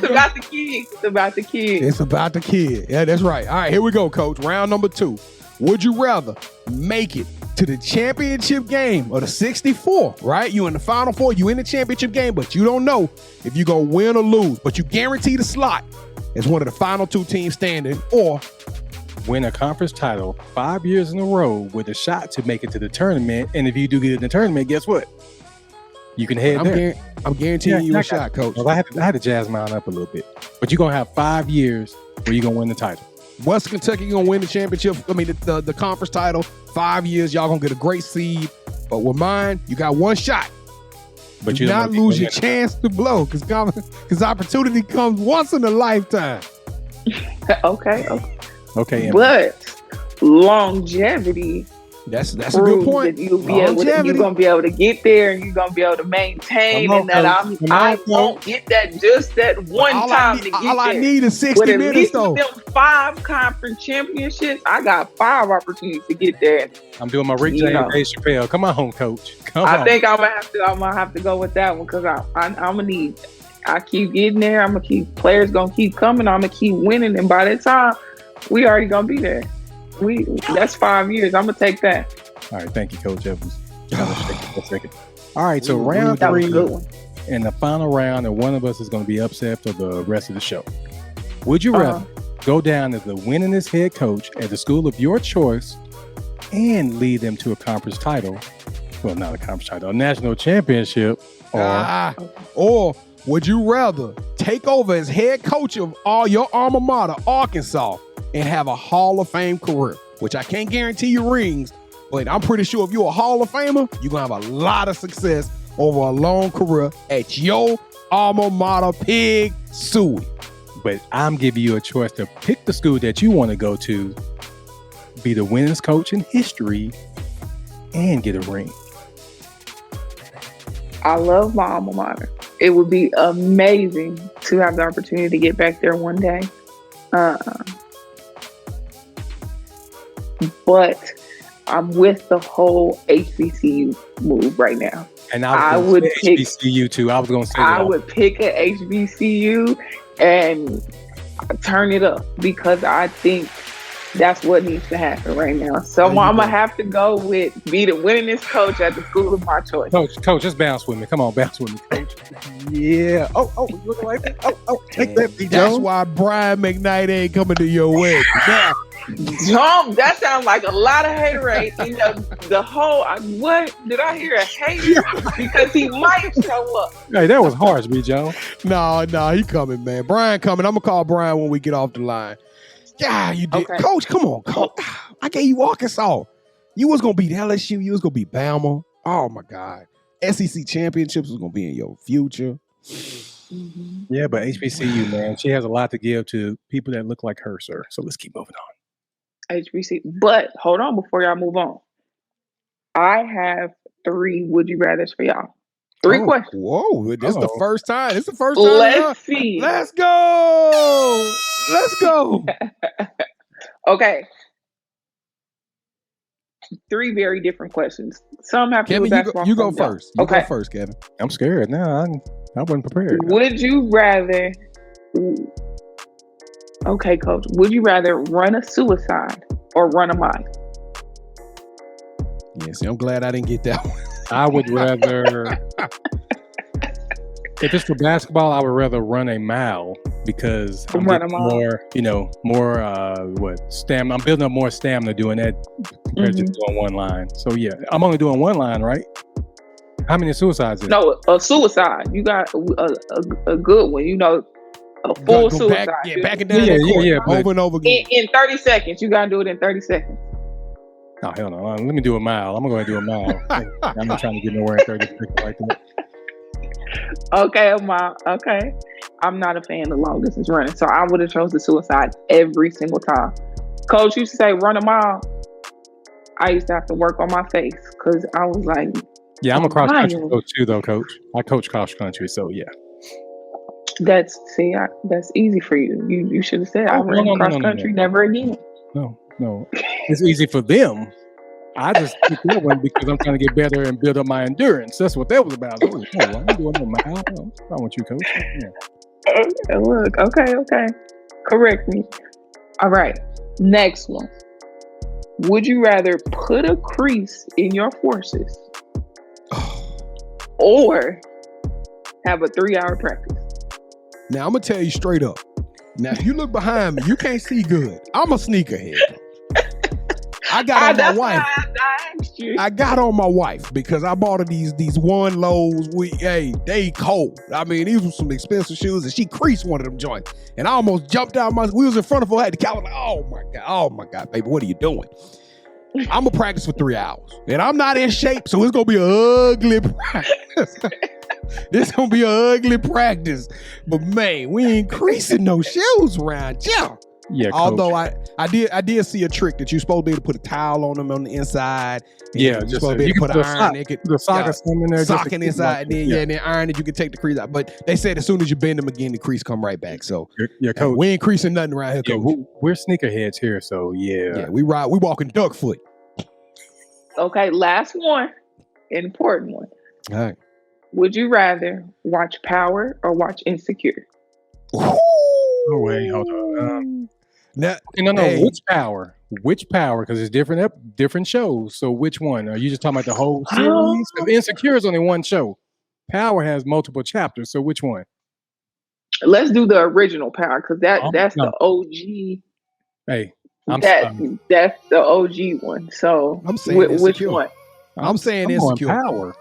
about the kids. It's about the kids. It's about the kid. Yeah, that's right. All right, here we go, Coach. Round number 2. Would you rather make it to the championship game of the 64, right? You in the Final Four, you in the championship game, but you don't know if you're going to win or lose, but you guaranteed a slot as one of the final 2 teams standing, or win a conference title 5 years in a row with a shot to make it to the tournament. And if you do get in the tournament, guess what? You can head there. I'm guaranteeing you a shot, Coach. Well, I had to jazz mine up a little bit. But you're going to have 5 years where you're going to win the title. West Kentucky going to win the championship. The conference title. 5 years. Y'all going to get a great seed. But with mine, you got 1 shot. But you not lose your chance to blow because opportunity comes once in a lifetime. Okay. Okay. But longevity That's a good point. That you're gonna be able to get there, and you're gonna be able to maintain, and that I won't get that just that one time to get there. All I need is 60 minutes though. With them 5 conference championships, I got 5 opportunities to get there. I'm doing my Rick James, Dave Chappelle. Come on, coach. I think I'm gonna have to go with that one because I'm gonna need. I keep getting there. I'm gonna keep players gonna keep coming. I'm gonna keep winning, and by that time, we already gonna be there. That's 5 years. I'm gonna take that. All right, thank you, Coach Evans. All right, so round 3 and the final round, and one of us is going to be upset for the rest of the show. Would you rather go down as the winningest head coach at the school of your choice and lead them to a conference title? Well, not a conference title, a national championship, or would you rather take over as head coach of all your alma mater, Arkansas, and have a Hall of Fame career, which I can't guarantee you rings, but I'm pretty sure if you're a Hall of Famer, you're going to have a lot of success over a long career at your alma mater, Pig Suey. But I'm giving you a choice to pick the school that you want to go to, be the winningest coach in history, and get a ring. I love my alma mater. It would be amazing to have the opportunity to get back there one day. But I'm with the whole HBCU move right now. And I would pick HBCU too. I was going to say I would pick an HBCU and turn it up because I think that's what needs to happen right now. So I'm going to have to go with be the winningest coach at the school of my choice. Coach, just bounce with me. Come on, bounce with me, Coach. Yeah. Oh, you looking like that? Oh, take that, B. That's why Brian McKnight ain't coming to your wedding. Now, that sounds like a lot of haterade. The whole what did I hear a hate because he might show up. Hey, that was harsh, B. Joe. No, he coming, man. Brian coming. I'm gonna call Brian when we get off the line. Yeah, you did, okay. Coach. Come on, Coach. I gave you Arkansas. You was gonna beat LSU. You was gonna beat Bama. Oh my God, SEC championships was gonna be in your future. Mm-hmm. Yeah, but HBCU, man, she has a lot to give to people that look like her, sir. So let's keep moving on. HBC. But hold on before y'all move on. I have 3 would you rathers for y'all. 3 questions. Whoa, this is the first time. This is the first time. Let's see. Let's go. Let's go. Okay. 3 very different questions. Some have to Kevin, do with basketball. You go first. You go first, Kevin. I'm scared now. I wasn't prepared. Would you rather... Okay, Coach. Would you rather run a suicide or run a mile? Yeah, see, I'm glad I didn't get that one. I would rather, if it's for basketball, I would rather run a mile because I'm getting more, stamina. I'm building up more stamina doing that compared to doing one line. So yeah, I'm only doing one line, right? How many suicides is it? No, a suicide. You got a good one. A full suicide. Back and down that court, over and over again. In 30 seconds. You got to do it in 30 seconds. Oh, hell no. Let me do a mile. I'm going to do a mile. I'm not trying to get nowhere in 30 seconds like that. Okay, a mile. Okay. I'm not a fan of long distance running, so I would have chosen the suicide every single time. Coach used to say, run a mile. I used to have to work on my face because I was like... Yeah, I'm a cross-country coach too, though, Coach. I coach cross-country, so yeah. That's easy for you. You should have said, I ran cross country, never again. No. It's easy for them. I just took that one because I'm trying to get better and build up my endurance. That's what that was about. I'm doing a mile. I want you, Coach. Yeah. Look, okay. Correct me. All right. Next one. Would you rather put a crease in your forces or have a 3-hour practice? Now, I'm going to tell you straight up. Now, if you look behind me, you can't see good. I'm a sneakerhead. I got on my wife. I got on my wife because I bought her these one lows. They cold. I mean, these were some expensive shoes, and she creased one of them joints. And I almost jumped out. We was in front of her. I had to count. Like, oh my God, baby, what are you doing? I'm going to practice for 3 hours. And I'm not in shape, so it's going to be an ugly practice. This gonna be an ugly practice. But man, we ain't creasing no shoes around here. Yeah. Although I did see a trick that you're supposed to be able to put a towel on them on the inside. Yeah, you're supposed to be able to put an iron. They could the sock or something in there. Socking inside, and then iron it. You can take the crease out. But they said as soon as you bend them again, the crease come right back. So Coach, we ain't creasing nothing around here, Coach. Yeah, we're sneakerheads here, so yeah. We walking duck foot. Okay, last one, important one. All right. Would you rather watch Power or watch Insecure? Ooh. Oh wait, hold on. No. Hey. Which Power? Because it's different shows. So which one? Are you just talking about the whole series? Because Insecure is only one show. Power has multiple chapters. So which one? Let's do the original Power because that's the OG. Hey, that's the OG one. So I'm saying which one? I'm saying Insecure. Power.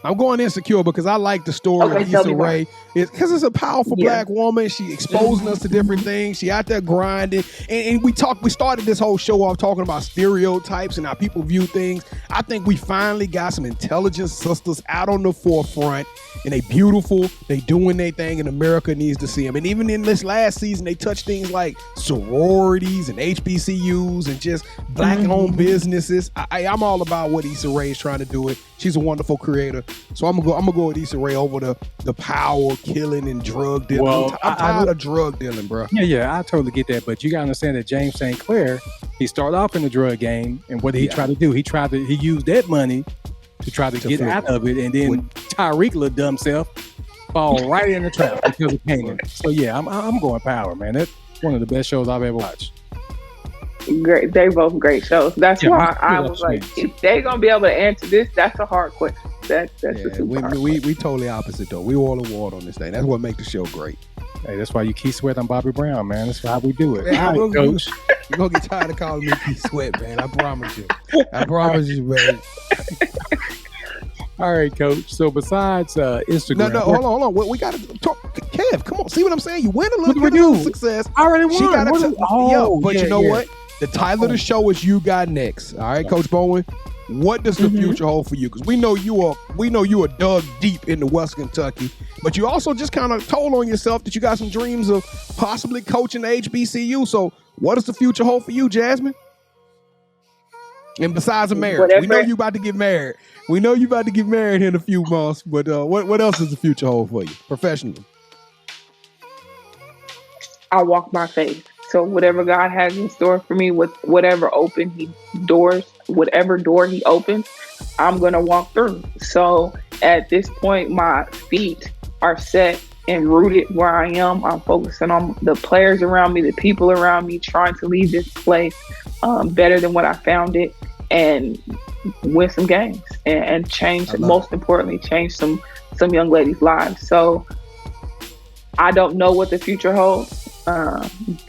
I'm going Insecure because I like the story of Issa Rae. Because it's a powerful black woman. She exposing us to different things. She out there grinding. And we started this whole show off talking about stereotypes and how people view things. I think we finally got some intelligent sisters out on the forefront. And they beautiful. They doing their thing, and America needs to see them. And even in this last season, they touched things like sororities and HBCUs and just black-owned businesses. I'm all about what Issa Rae is trying to do. She's a wonderful creator. So I'm gonna go with Issa Rae over the power killing and drug dealing. Well, I'm tired of drug dealing, bro. Yeah, I totally get that. But you gotta understand that James St. Clair, he started off in the drug game, and what did he try to do? He used that money to try to get out of it, and then Tyreek, little dumb self, fall right in the trap because of Canaan. So yeah, I'm going Power, man. That's one of the best shows I've ever watched. Great, they both great shows. That's why I was like, if they gonna be able to answer this, that's a hard question. That's we totally opposite though. We all award on this thing. That's what makes the show great. Hey, that's why you Keith Sweat on Bobby Brown, man. That's how we do it. Hey, all right, Coach. You're gonna get tired of calling me Keith Sweat, man. I promise you. I promise you, man. All right, Coach. So besides Instagram, no, hold on. We gotta talk. Kev, come on. See what I'm saying? You win a little success. I already won. She gotta you know what? The title of the show is "You Got Next." All right, Coach Bowen. What does the future hold for you? Because we know you are dug deep into West Kentucky, but you also just kind of told on yourself that you got some dreams of possibly coaching the HBCU. So, what does the future hold for you, Jhasmin? And besides a marriage, we know you about to get married. We know you about to get married in a few months. But what else does the future hold for you professionally? I walk my faith. So whatever God has in store for me, with whatever whatever door he opens, I'm going to walk through. So at this point, my feet are set and rooted where I am. I'm focusing on the players around me, the people around me, trying to leave this place better than what I found it, and win some games and change, most importantly, change some young ladies' lives. So I don't know what the future holds.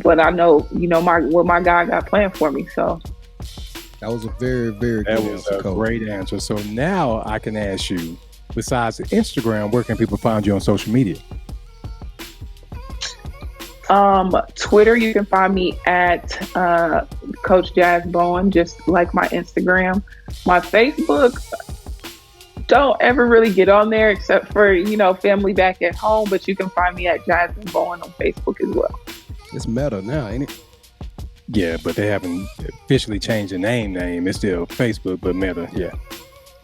But I know, what my God got planned for me. So that was a very, very good answer, Coach. Great answer. So now I can ask you, besides Instagram, where can people find you on social media? Twitter, you can find me at Coach Jhasmin Bowen, just like my Instagram. My Facebook, don't ever really get on there except for, family back at home, but you can find me at Jhasmin Bowen on Facebook as well. It's Meta now, ain't it? Yeah, but they haven't officially changed the name. It's still Facebook, but Meta, yeah.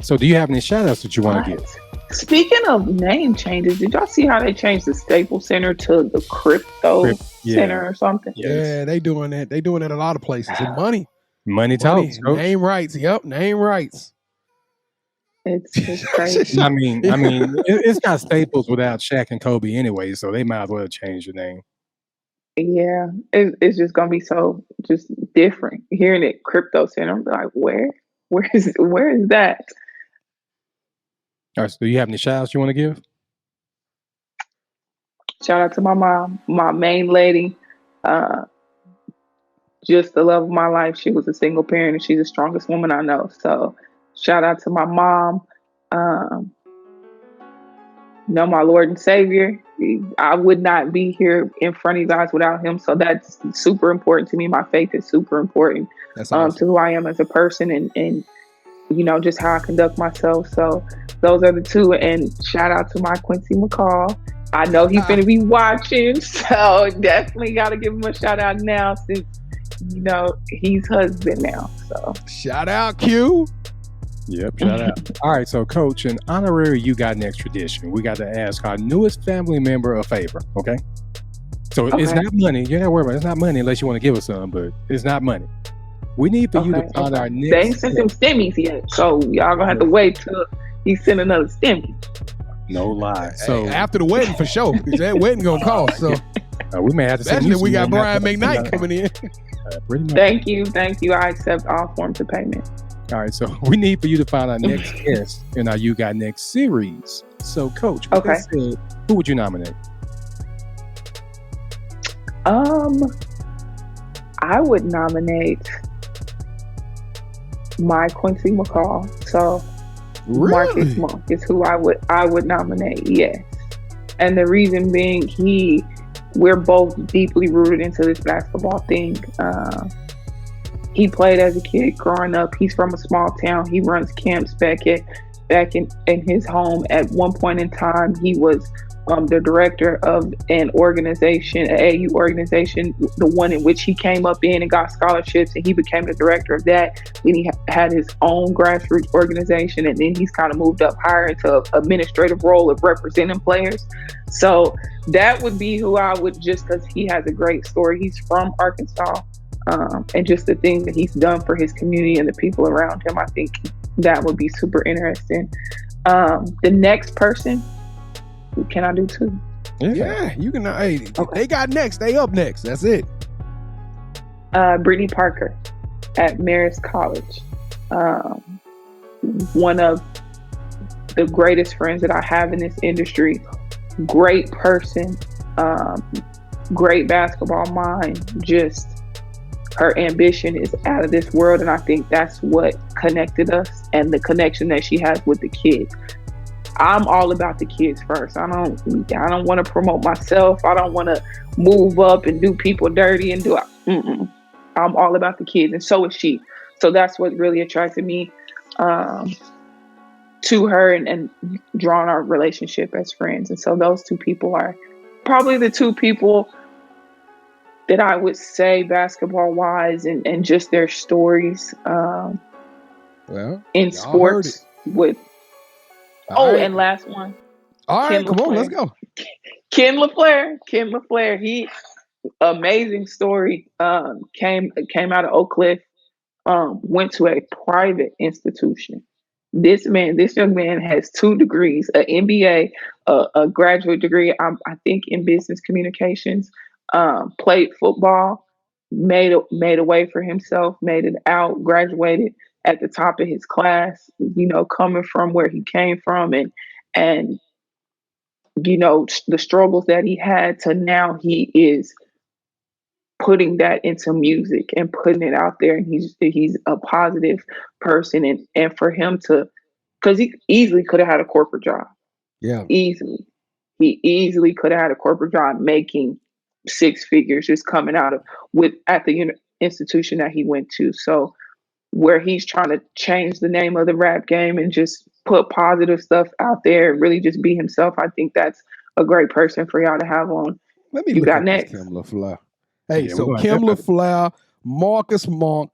So do you have any shout outs that you want to give? Speaking of name changes, did y'all see how they changed the Staples Center to the Crypto Center or something? Yes. Yeah, they doing that. They doing that a lot of places. And money talks. Name rights. Yep, name rights. It's crazy. I mean, it's not Staples without Shaq and Kobe anyway, so they might as well change the name. Yeah, it's just gonna be so just different. Hearing it Crypto Center, I'm like, where is that? All right, so do you have any shout outs you want to give? Shout out to my mom, my main lady. Just the love of my life. She was a single parent and she's the strongest woman I know. So shout out to my mom. My Lord and Savior. I would not be here in front of you guys without him. So that's super important to me. My faith is super important to who I am as a person and just how I conduct myself. So those are the two. And shout out to my Quincy McCall. I know he's going to be watching, so definitely got to give him a shout out now since, he's husband now. So shout out, Q. Yep, shout out. All right, so Coach, in honorary You Got Next tradition, we got to ask our newest family member a favor, okay? So it's not money. You're not worried about it. It's not money unless you want to give us some, but it's not money. We need for you to find our next... They ain't sent them stimmies yet, so y'all going to have to wait till he send another stimmy. No lie. So after the wedding, for sure, because that wedding going to cost, so... we may have to send you. We got Brian McKnight coming in. Pretty much. Thank you. I accept all forms of payment. All right, so we need for you to find our next guest in our You Got Next series. So, Coach, with that said, who would you nominate? I would nominate my Quincy McCall. So, really? Marcus Monk is who I would nominate. Yes, and the reason being, we're both deeply rooted into this basketball thing. He played as a kid growing up. He's from a small town. He runs camps back in his home. At one point in time, he was the director of an organization, an AU organization, the one in which he came up in and got scholarships, and he became the director of that. Then he had his own grassroots organization, and then he's kind of moved up higher into an administrative role of representing players. So that would be who I would, just because he has a great story. He's from Arkansas. And just the things that he's done for his community and the people around him, I think that would be super interesting. The next person, can I do two? Yeah, you can. Hey, they got next. They up next. That's it. Brittany Parker at Marist College. One of the greatest friends that I have in this industry. Great person. Great basketball mind. Just her ambition is out of this world, and I think that's what connected us, and the connection that she has with the kids. I'm all about the kids first. I don't want to promote myself. I don't want to move up and do people dirty and do. I'm all about the kids, and so is she. So that's what really attracted me to her and drawn our relationship as friends. And so those two people are probably the two people that I would say basketball-wise and just their stories in sports with. And last one. All right, come on, let's go. Ken LaFleur. He amazing story. Came out of Oak Cliff. Went to a private institution. This young man has 2 degrees, an MBA, a graduate degree, I think in business communications. Played football, made a way for himself, made it out, graduated at the top of his class, coming from where he came from and the struggles that he had to now he is putting that into music and putting it out there, and he's a positive person, and for him to, because he easily could have had a corporate job. Yeah. He easily could have had a corporate job making 6 figures just coming out of at the institution that he went to. So where he's trying to change the name of the rap game and just put positive stuff out there and really just be himself, I think that's a great person for y'all to have on. Let me You look got at next. Kim LaFleur. Hey, so Kim LaFleur, Marcus Monk,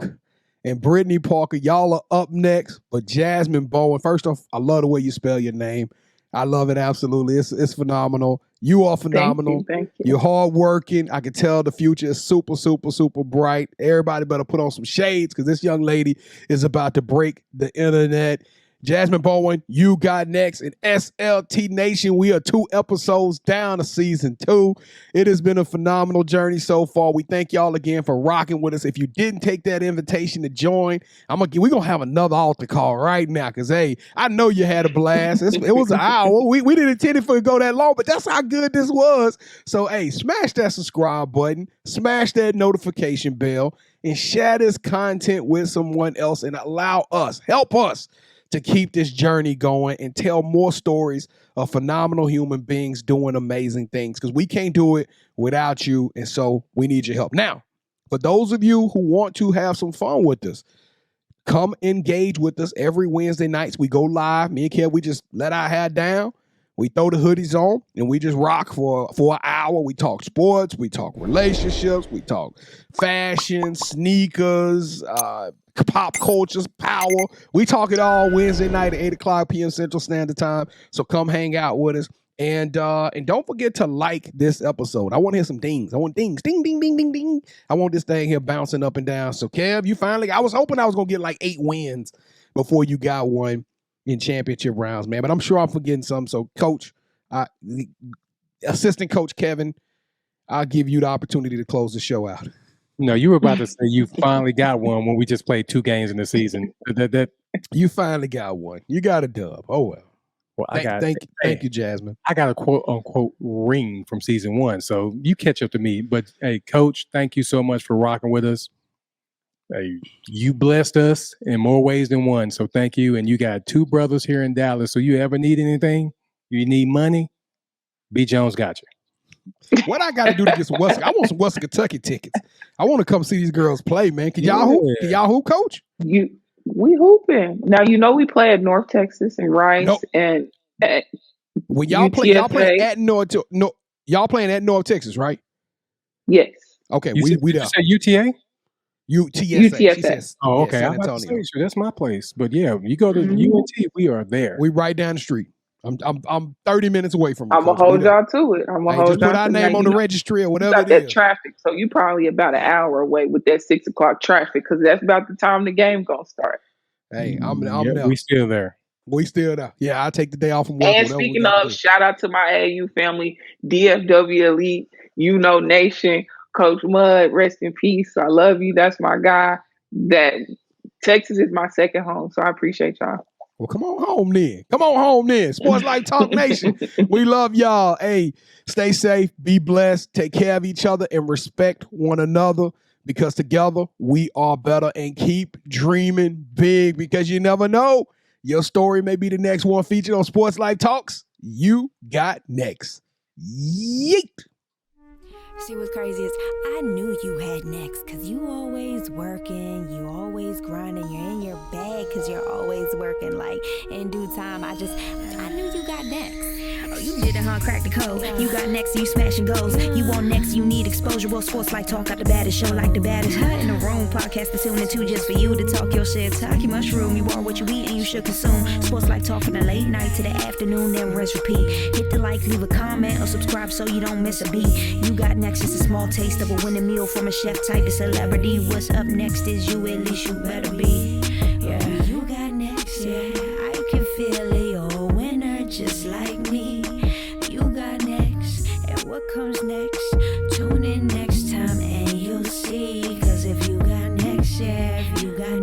and Brittany Parker, y'all are up next. But Jhasmin Bowen, first off, I love the way you spell your name. I love it, absolutely. It's phenomenal. You are phenomenal. Thank you. You're hardworking. I can tell the future is super, super, super bright. Everybody better put on some shades because this young lady is about to break the internet. Jhasmin Bowen, you got next. In SLT Nation, we are 2 episodes down to season 2. It has been a phenomenal journey so far. We thank y'all again for rocking with us. If you didn't take that invitation to join, we're going to have another altar call right now because, hey, I know you had a blast. It was an hour. We didn't intend it for it to go that long, but that's how good this was. So, hey, smash that subscribe button, smash that notification bell, and share this content with someone else and help us to keep this journey going and tell more stories of phenomenal human beings doing amazing things, because we can't do it without you, and so we need your help. Now, for those of you who want to have some fun with us, come engage with us every Wednesday nights. We go live. Me and Kev, we just let our hair down. We throw the hoodies on and we just rock for an hour. We talk sports, we talk relationships, we talk fashion, sneakers, pop cultures, power. We talk it all Wednesday night at 8:00 p.m. Central Standard Time. So come hang out with us. And don't forget to like this episode. I want to hear some dings. I want dings. Ding, ding, ding, ding, ding. I want this thing here bouncing up and down. So Kev, you finally, I was hoping I was going to get like 8 wins before you got one in championship rounds, man. But I'm sure I'm forgetting some. So Coach, Assistant Coach Kevin, I'll give you the opportunity to close the show out. No, you were about to say you finally got one when we just played 2 games in the season. You finally got one. You got a dub. Oh, well. Thank you, Jhasmin. I got a quote unquote ring from season 1, so you catch up to me. But hey, Coach, thank you so much for rocking with us. Hey, you blessed us in more ways than one, so thank you. And you got 2 brothers here in Dallas. So you ever need anything, you need money, B. Jones got you. What I got to do to get some Western? I want some Western Kentucky tickets. I want to come see these girls play, man. Can y'all hoop? Can y'all hoop, Coach? We hooping now. We play at North Texas and Wright and when y'all play at y'all playing at North Texas, right? Yes. Okay, we there. You say UTA? UTSA. Oh, okay. San I'm about to Antonio. say, sure, that's my place. But yeah, you go to UNT, we are there. We right down the street. I'm 30 minutes away from. I'm gonna hold y'all to it. I'm gonna hold just put our name on the registry or whatever. That traffic, so you probably about an hour away with that 6 o'clock traffic because that's about the time the game gonna start. Hey, I'm there. We still there. We still there. Yeah, I'll take the day off from work. And speaking of, shout out to my AAU family, DFW Elite, Nation, Coach Mud, rest in peace. I love you. That's my guy. That Texas is my second home, so I appreciate y'all. Well, come on home then. Sports Life Talk Nation. We love y'all. Hey, stay safe, be blessed, take care of each other, and respect one another because together we are better, and keep dreaming big because you never know. Your story may be the next one featured on Sports Life Talks. You got next. Yeet. See, what's crazy is I knew you had next because you always working, you always grinding, you're in your bag because you're always working. Like, in due time, I knew you got next. Oh, you did it, huh? Crack the code. You got next, you smashing goals. You want next, you need exposure. Well, Sports Life Talk got the baddest show, like the baddest in the room. Podcast to tune into just for you to talk your shit. Talk your mushroom. You are what you eat and you should consume. Sports Life Talk from the late night to the afternoon, then rest repeat. Hit the like, leave a comment, or subscribe so you don't miss a beat. You got next, it's a small taste of a winning meal from a chef type of celebrity. What's up next is you, at least you better be. Yeah, you got next, yeah. I can feel it, you're a winner just like me. You got next, and what comes next? Tune in next time and you'll see. Cause if you got next, yeah, if you got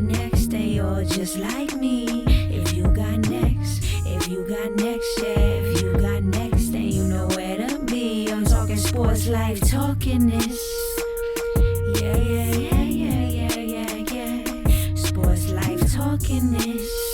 next, then you're just like me. If you got next, yeah, if you got next, then you know where to be. I'm talking Sports Life, talking this. Yeah. Sports Life, talking this.